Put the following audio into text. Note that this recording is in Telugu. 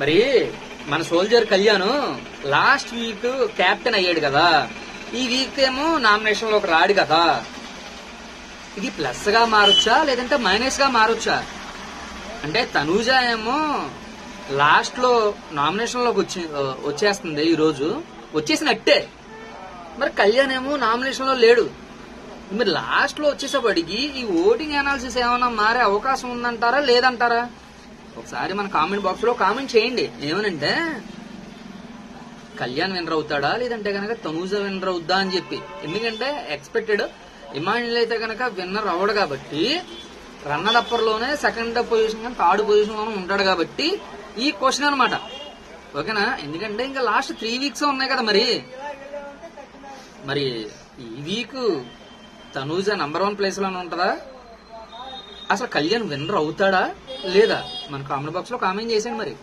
మరి మన soldier Kalyan last week captain అయ్యాడు కదా, ఈ వీక్ ఏమో నామినేషన్ లోకి రాడు కదా. ఇది ప్లస్ గా మారొచ్చా లేదంటే మైనస్ గా మారొచ్చా? అంటే తనూజ ఏమో లాస్ట్ లో నామినేషన్ లోకి వచ్చేస్తుంది, ఈ రోజు వచ్చేసినట్టే. మరి కళ్యాణ్ ఏమో నామినేషన్ లో లేడు. మరి లాస్ట్ లో వచ్చేసేపటికి ఈ ఓటింగ్ అనాలిసిస్ ఏమైనా మారే అవకాశం ఉందంటారా లేదంటారా? ఒకసారి మన కామెంట్ బాక్స్ లో కామెంట్ చేయండి. ఏమనంటే కళ్యాణ్ విన్నర్ అవుతాడా లేదంటే కనుక తనూజ విన్నర్ అవుద్దా అని చెప్పి. ఎందుకంటే ఎక్స్పెక్టెడ్ ఇమాన్యుల్ అయితే కనుక విన్నర్ అవ్వడు కాబట్టి, రన్నర్ అప్పర్ లోనే సెకండ్ పొజిషన్ కానీ థర్డ్ పొజిషన్ లోనే ఉంటాడు కాబట్టి ఈ క్వశ్చన్ అనమాట. ఓకేనా? ఎందుకంటే ఇంకా లాస్ట్ 3 వీక్స్ ఉన్నాయి కదా. మరి ఈ వీక్ తనూజ నంబర్ 1 ప్లేస్ లోనే ఉంటుందా? అసలు కళ్యాణ్ విన్నర్ అవుతాడా లేదా? మన కామెంట్ బాక్స్ లో కామెంట్ చేసేయండి మరి.